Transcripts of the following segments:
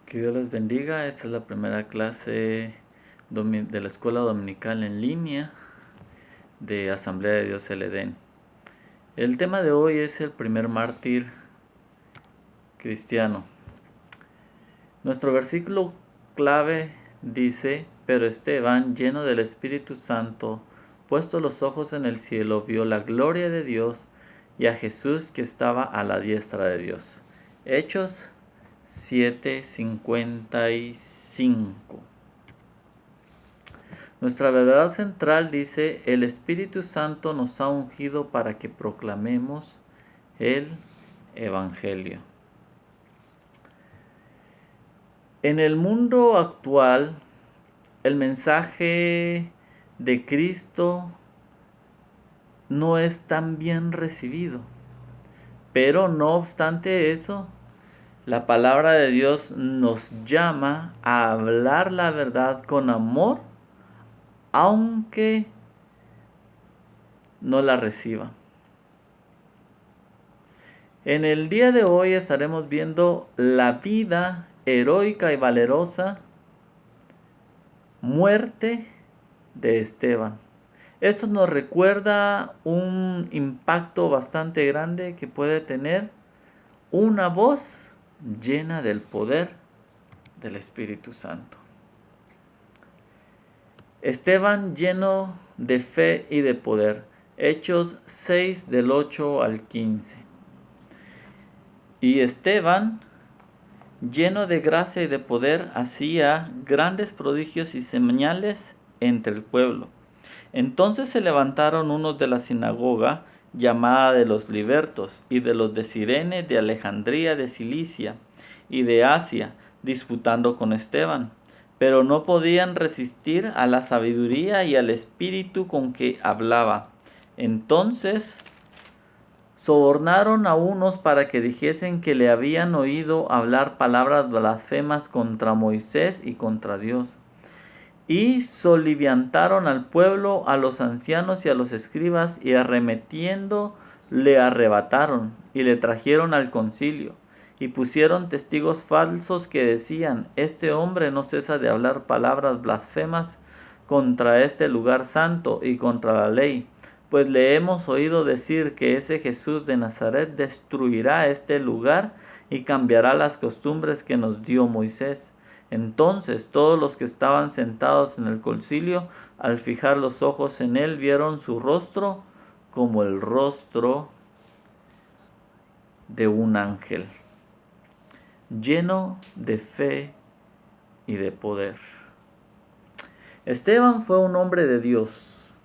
Que Dios les bendiga. Esta es la primera clase de la escuela dominical en línea de Asamblea de Dios El Edén. El tema de hoy es el primer mártir cristiano. Nuestro versículo clave dice: pero Esteban, lleno del Espíritu Santo, puesto los ojos en el cielo, vio la gloria de Dios y a Jesús que estaba a la diestra de Dios. Hechos 7:55. Nuestra verdad central dice: el Espíritu Santo nos ha ungido para que proclamemos el Evangelio. En el mundo actual, el mensaje de Cristo no es tan bien recibido. Pero no obstante eso, la palabra de Dios nos llama a hablar la verdad con amor, aunque no la reciba. En el día de hoy estaremos viendo la vida heroica y valerosa muerte de Esteban. Esto nos recuerda un impacto bastante grande que puede tener una voz llena del poder del Espíritu Santo. Esteban lleno de fe y de poder. Hechos 6 del 8 al 15. Y Esteban, lleno de gracia y de poder, hacía grandes prodigios y señales entre el pueblo. Entonces se levantaron unos de la sinagoga, llamada de los libertos, y de los de Cirene, de Alejandría, de Cilicia y de Asia, disputando con Esteban. Pero no podían resistir a la sabiduría y al espíritu con que hablaba. Entonces sobornaron a unos para que dijesen que le habían oído hablar palabras blasfemas contra Moisés y contra Dios. Y soliviantaron al pueblo, a los ancianos y a los escribas, y arremetiendo le arrebataron y le trajeron al concilio. Y pusieron testigos falsos que decían: este hombre no cesa de hablar palabras blasfemas contra este lugar santo y contra la ley. Pues le hemos oído decir que ese Jesús de Nazaret destruirá este lugar y cambiará las costumbres que nos dio Moisés. Entonces todos los que estaban sentados en el concilio, al fijar los ojos en él, vieron su rostro como el rostro de un ángel, lleno de fe y de poder. Esteban fue un hombre de Dios,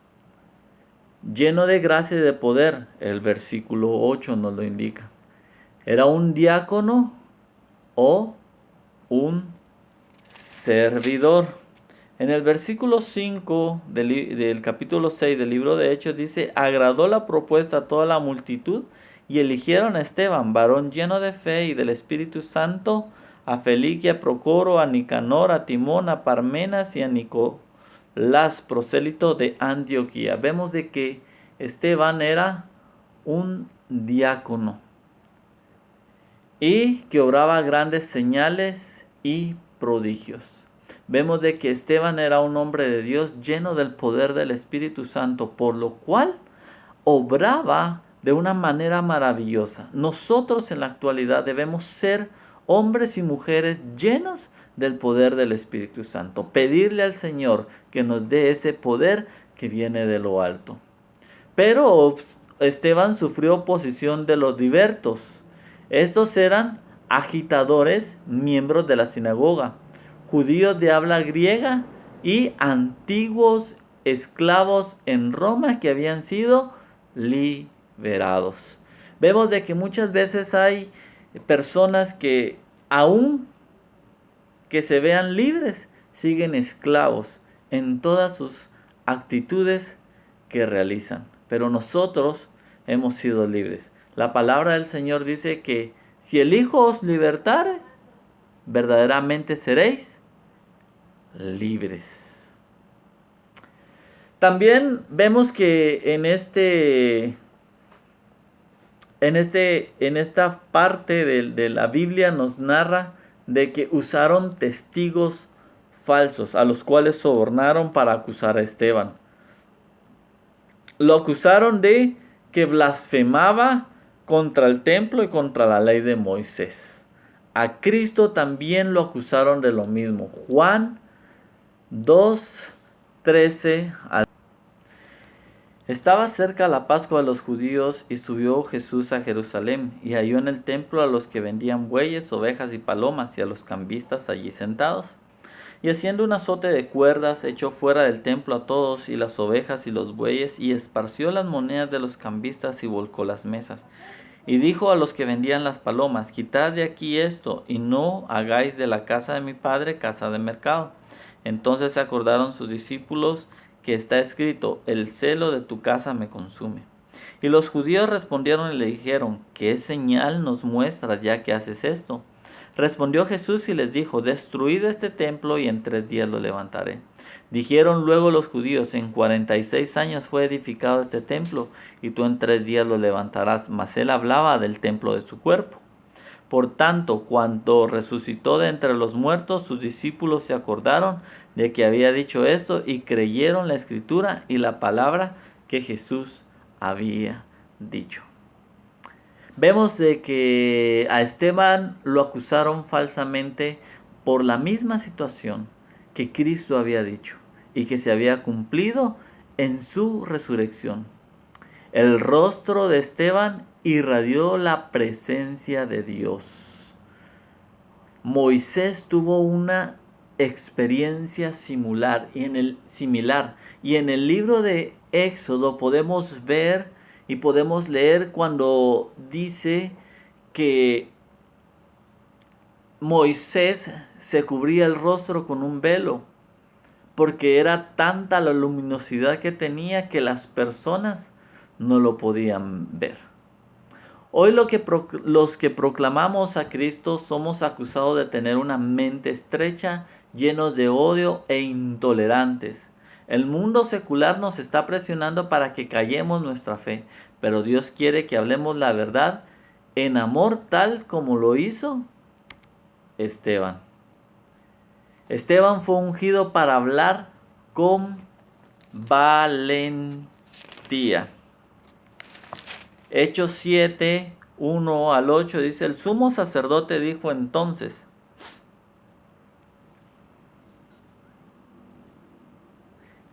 lleno de gracia y de poder. El versículo 8 nos lo indica. Era un diácono o un servidor. En el versículo 5 del capítulo 6 del libro de Hechos dice: agradó la propuesta a toda la multitud y eligieron a Esteban, varón lleno de fe y del Espíritu Santo, a Felique, a Procoro, a Nicanor, a Timón, a Parmenas y a Nicolás, prosélito de Antioquía. Vemos de que Esteban era un diácono y que obraba grandes señales y prodigios. Vemos de que Esteban era un hombre de Dios lleno del poder del Espíritu Santo, por lo cual obraba de una manera maravillosa. Nosotros en la actualidad debemos ser hombres y mujeres llenos del poder del Espíritu Santo. Pedirle al Señor que nos dé ese poder que viene de lo alto. Pero Esteban sufrió oposición de los libertos. Estos eran agitadores, miembros de la sinagoga, judíos de habla griega y antiguos esclavos en Roma que habían sido liberados. Vemos de que muchas veces hay personas que, aun que se vean libres, siguen esclavos en todas sus actitudes que realizan. Pero nosotros hemos sido libres. La palabra del Señor dice que si el Hijo os libertare, verdaderamente seréis libres. También vemos que en esta parte de la Biblia nos narra de que usaron testigos falsos, a los cuales sobornaron para acusar a Esteban. Lo acusaron de que blasfemaba contra el templo y contra la ley de Moisés. A Cristo también lo acusaron de lo mismo. Juan 2:13 al... Estaba cerca la Pascua de los judíos y subió Jesús a Jerusalén y halló en el templo a los que vendían bueyes, ovejas y palomas y a los cambistas allí sentados. Y haciendo un azote de cuerdas, echó fuera del templo a todos y las ovejas y los bueyes, y esparció las monedas de los cambistas y volcó las mesas. Y dijo a los que vendían las palomas: quitad de aquí esto, y no hagáis de la casa de mi padre casa de mercado. Entonces se acordaron sus discípulos que está escrito: el celo de tu casa me consume. Y los judíos respondieron y le dijeron: ¿qué señal nos muestras ya que haces esto? Respondió Jesús y les dijo: destruid este templo y en 3 días lo levantaré. Dijeron luego los judíos: en 46 años fue edificado este templo, y tú en 3 días lo levantarás. Mas él hablaba del templo de su cuerpo. Por tanto, cuando resucitó de entre los muertos, sus discípulos se acordaron de que había dicho esto y creyeron la escritura y la palabra que Jesús había dicho. Vemos de que a Esteban lo acusaron falsamente por la misma situación que Cristo había dicho y que se había cumplido en su resurrección. El rostro de Esteban irradió la presencia de Dios. Moisés tuvo una experiencia similar y en el libro de Éxodo podemos ver y podemos leer cuando dice que Moisés se cubría el rostro con un velo porque era tanta la luminosidad que tenía que las personas no lo podían ver. Hoy los que proclamamos a Cristo somos acusados de tener una mente estrecha, llenos de odio e intolerantes. El mundo secular nos está presionando para que callemos nuestra fe, pero Dios quiere que hablemos la verdad en amor, tal como lo hizo Esteban. Esteban fue ungido para hablar con valentía. Hechos 7, 1 al 8 dice: el sumo sacerdote dijo entonces: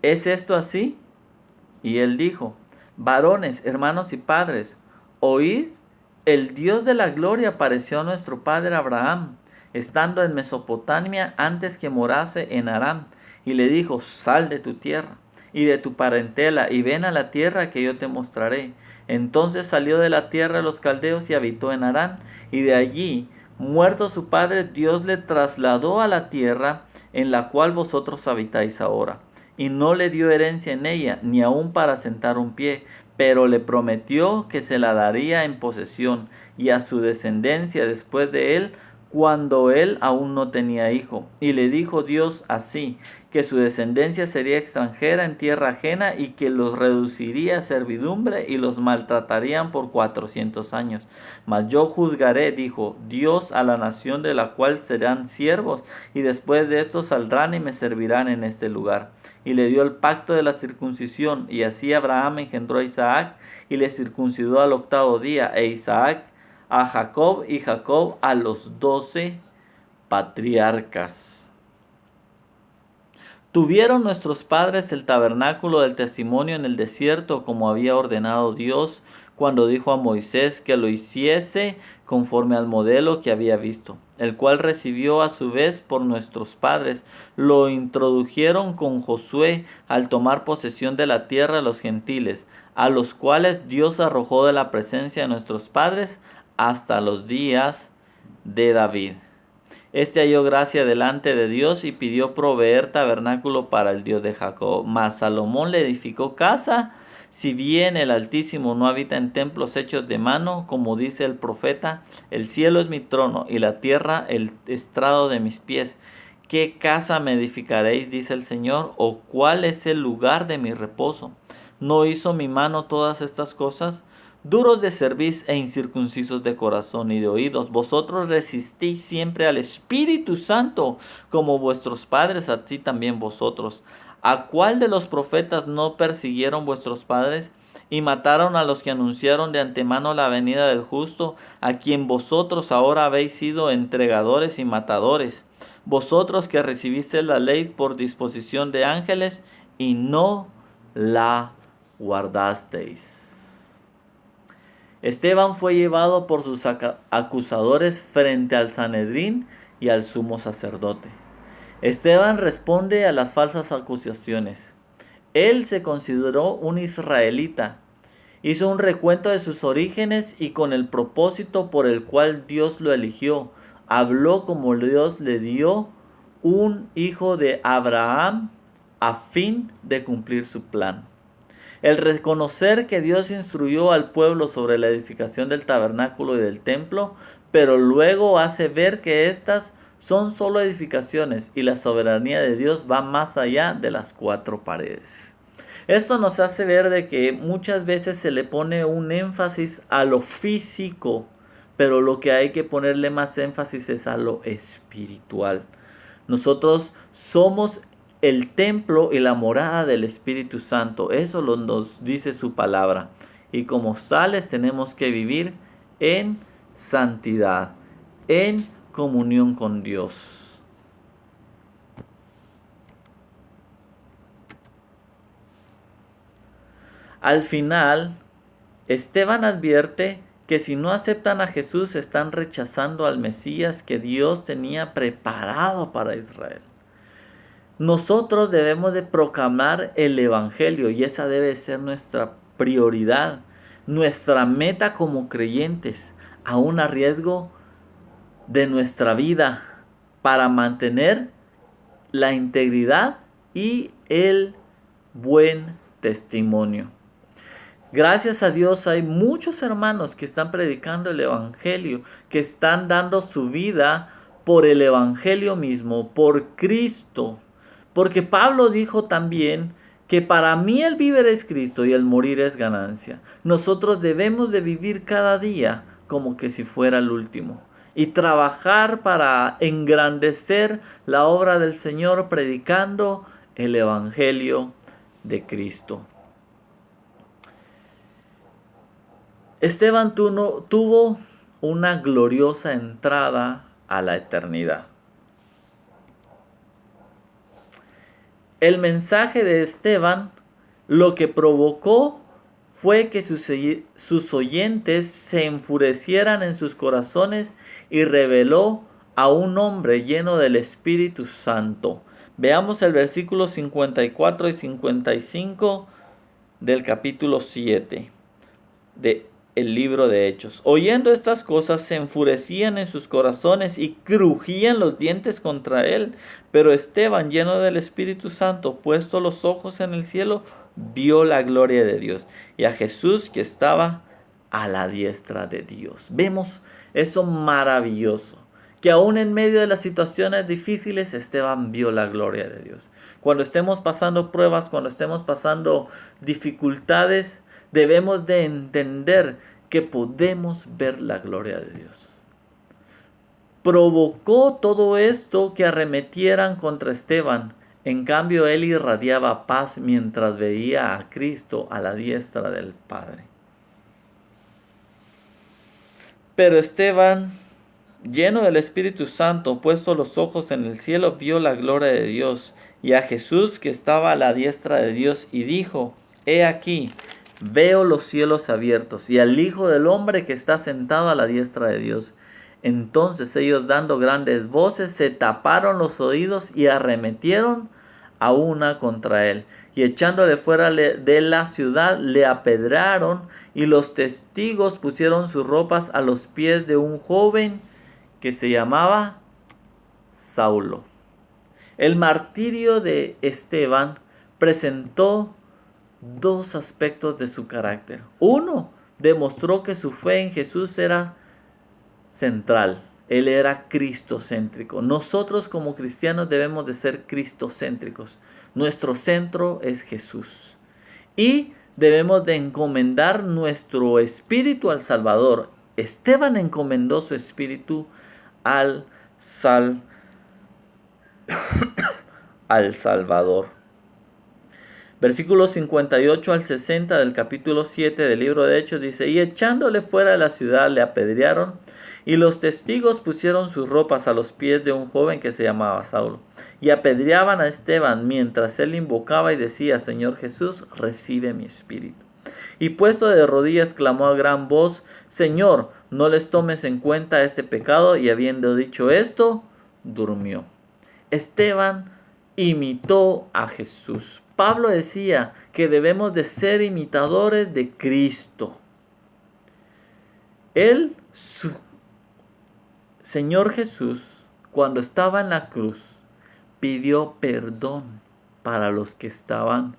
¿es esto así? Y él dijo: varones, hermanos y padres, oíd, el Dios de la gloria apareció a nuestro padre Abraham, estando en Mesopotamia antes que morase en Aram, y le dijo: sal de tu tierra y de tu parentela y ven a la tierra que yo te mostraré. Entonces salió de la tierra de los caldeos y habitó en Harán, y de allí, muerto su padre, Dios le trasladó a la tierra en la cual vosotros habitáis ahora. Y no le dio herencia en ella, ni aun para sentar un pie, pero le prometió que se la daría en posesión, y a su descendencia después de él, cuando él aún no tenía hijo. Y le dijo Dios así, que su descendencia sería extranjera en tierra ajena, y que los reduciría a servidumbre y los maltratarían por 400 años. Mas yo juzgaré, dijo Dios, a la nación de la cual serán siervos, y después de esto saldrán y me servirán en este lugar. Y le dio el pacto de la circuncisión, y así Abraham engendró a Isaac, y le circuncidó al 8º día, e Isaac a Jacob, y Jacob a los 12 patriarcas. Tuvieron nuestros padres el tabernáculo del testimonio en el desierto, como había ordenado Dios, cuando dijo a Moisés que lo hiciese conforme al modelo que había visto, el cual recibió a su vez por nuestros padres. Lo introdujeron con Josué al tomar posesión de la tierra de los gentiles, a los cuales Dios arrojó de la presencia de nuestros padres hasta los días de David. Este halló gracia delante de Dios y pidió proveer tabernáculo para el Dios de Jacob. Mas Salomón le edificó casa, si bien el Altísimo no habita en templos hechos de mano, como dice el profeta: el cielo es mi trono y la tierra el estrado de mis pies. ¿Qué casa me edificaréis, dice el Señor? ¿O cuál es el lugar de mi reposo? ¿No hizo mi mano todas estas cosas? duros de cerviz e incircuncisos de corazón y de oídos. Vosotros resistís siempre al Espíritu Santo, como vuestros padres, así también vosotros. ¿A cuál de los profetas no persiguieron vuestros padres y mataron a los que anunciaron de antemano la venida del justo, a quien vosotros ahora habéis sido entregadores y matadores? Vosotros que recibisteis la ley por disposición de ángeles y no la guardasteis. Esteban fue llevado por sus acusadores frente al Sanedrín y al sumo sacerdote. Esteban responde a las falsas acusaciones. Él se consideró un israelita. Hizo un recuento de sus orígenes y con el propósito por el cual Dios lo eligió. Habló como Dios le dio un hijo de Abraham a fin de cumplir su plan. El reconocer que Dios instruyó al pueblo sobre la edificación del tabernáculo y del templo, pero luego hace ver que éstas son solo edificaciones y la soberanía de Dios va más allá de las cuatro paredes. Esto nos hace ver de que muchas veces se le pone un énfasis a lo físico, pero lo que hay que ponerle más énfasis es a lo espiritual. Nosotros somos el templo y la morada del Espíritu Santo. Eso nos dice su palabra. Y como tales tenemos que vivir en santidad, en comunión con Dios. Al final, Esteban advierte que si no aceptan a Jesús están rechazando al Mesías que Dios tenía preparado para Israel. Nosotros debemos de proclamar el Evangelio y esa debe ser nuestra prioridad, nuestra meta como creyentes, aún a riesgo de nuestra vida, para mantener la integridad y el buen testimonio. Gracias a Dios hay muchos hermanos que están predicando el Evangelio, que están dando su vida por el Evangelio mismo, por Cristo. Porque Pablo dijo también que para mí el vivir es Cristo y el morir es ganancia. Nosotros debemos de vivir cada día como que si fuera el último y trabajar para engrandecer la obra del Señor predicando el Evangelio de Cristo. Esteban tuvo una gloriosa entrada a la eternidad. El mensaje de Esteban lo que provocó fue que sus oyentes se enfurecieran en sus corazones y reveló a un hombre lleno del Espíritu Santo. Veamos el versículo 54 y 55 del capítulo 7 de el libro de Hechos. Oyendo estas cosas se enfurecían en sus corazones y crujían los dientes contra él. Pero Esteban, lleno del Espíritu Santo, puesto los ojos en el cielo, vio la gloria de Dios y a Jesús que estaba a la diestra de Dios. Vemos eso maravilloso, que aún en medio de las situaciones difíciles, Esteban vio la gloria de Dios. Cuando estemos pasando pruebas, cuando estemos pasando dificultades, debemos de entender que podemos ver la gloria de Dios. Provocó todo esto que arremetieran contra Esteban. En cambio, él irradiaba paz mientras veía a Cristo a la diestra del Padre. Pero Esteban, lleno del Espíritu Santo, puesto los ojos en el cielo, vio la gloria de Dios y a Jesús que estaba a la diestra de Dios y dijo: He aquí, veo los cielos abiertos y al Hijo del Hombre que está sentado a la diestra de Dios. Entonces ellos, dando grandes voces, se taparon los oídos y arremetieron a una contra él. Y echándole fuera de la ciudad, le apedrearon, y los testigos pusieron sus ropas a los pies de un joven que se llamaba Saulo. El martirio de Esteban presentó dos aspectos de su carácter. Uno, demostró que su fe en Jesús era central. Él era cristocéntrico. Nosotros como cristianos debemos de ser cristocéntricos. Nuestro centro es Jesús. Y debemos de encomendar nuestro espíritu al Salvador. Esteban encomendó su espíritu al Salvador. Versículos 58 al 60 del capítulo 7 del libro de Hechos dice: y echándole fuera de la ciudad le apedrearon, y los testigos pusieron sus ropas a los pies de un joven que se llamaba Saulo, y apedreaban a Esteban mientras él invocaba y decía: Señor Jesús, recibe mi espíritu. Y puesto de rodillas clamó a gran voz: Señor, no les tomes en cuenta este pecado. Y habiendo dicho esto, durmió. Esteban imitó a Jesús. Pablo decía que debemos de ser imitadores de Cristo. Él, su Señor Jesús, cuando estaba en la cruz, pidió perdón para los que estaban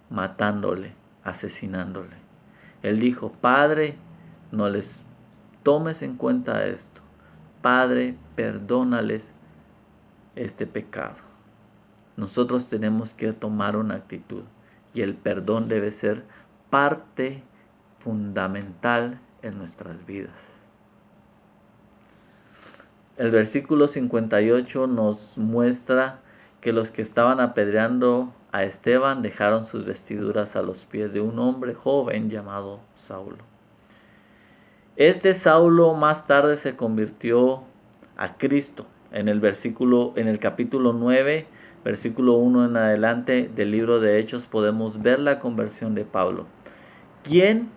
matándole, asesinándole. Él dijo: Padre, no les tomes en cuenta esto. Padre, perdónales este pecado. Nosotros tenemos que tomar una actitud, y el perdón debe ser parte fundamental en nuestras vidas. El versículo 58 nos muestra que los que estaban apedreando a Esteban dejaron sus vestiduras a los pies de un hombre joven llamado Saulo. Este Saulo más tarde se convirtió a Cristo. En el capítulo 9, versículo 1 en adelante del libro de Hechos, podemos ver la conversión de Pablo, quien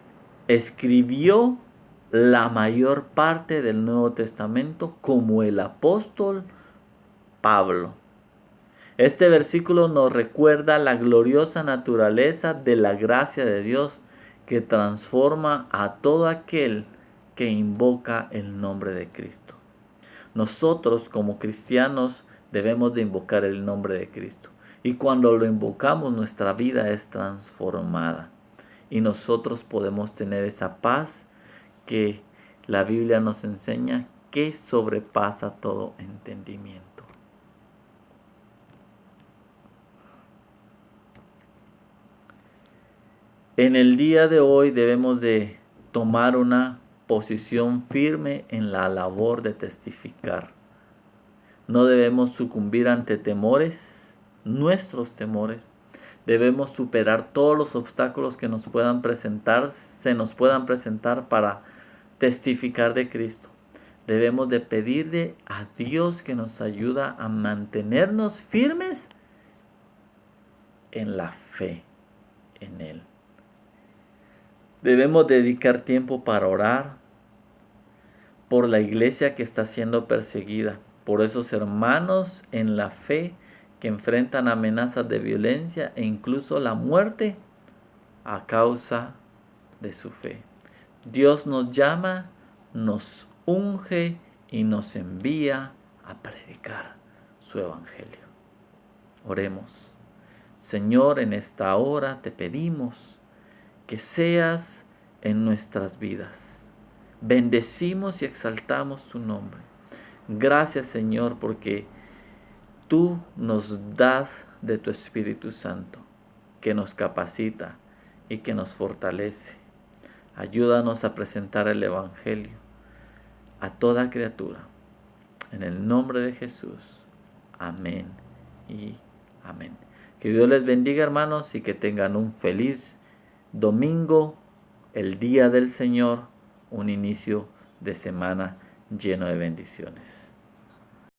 escribió la mayor parte del Nuevo Testamento como el apóstol Pablo. Este versículo nos recuerda la gloriosa naturaleza de la gracia de Dios que transforma a todo aquel que invoca el nombre de Cristo. Nosotros como cristianos debemos de invocar el nombre de Cristo, y cuando lo invocamos nuestra vida es transformada y nosotros podemos tener esa paz que la Biblia nos enseña que sobrepasa todo entendimiento. En el día de hoy debemos de tomar una posición firme en la labor de testificar. No debemos sucumbir ante temores, nuestros temores. Debemos superar todos los obstáculos que se nos puedan presentar para testificar de Cristo. Debemos de pedirle a Dios que nos ayude a mantenernos firmes en la fe en Él. Debemos dedicar tiempo para orar por la iglesia que está siendo perseguida, por esos hermanos en la fe que enfrentan amenazas de violencia e incluso la muerte a causa de su fe. Dios nos llama, nos unge y nos envía a predicar su evangelio. Oremos. Señor, en esta hora te pedimos que seas en nuestras vidas. Bendecimos y exaltamos tu nombre. Gracias, Señor, porque tú nos das de tu Espíritu Santo, que nos capacita y que nos fortalece. Ayúdanos a presentar el Evangelio a toda criatura. En el nombre de Jesús. Amén y amén. Que Dios les bendiga, hermanos, y que tengan un feliz domingo, el día del Señor, un inicio de semana lleno de bendiciones.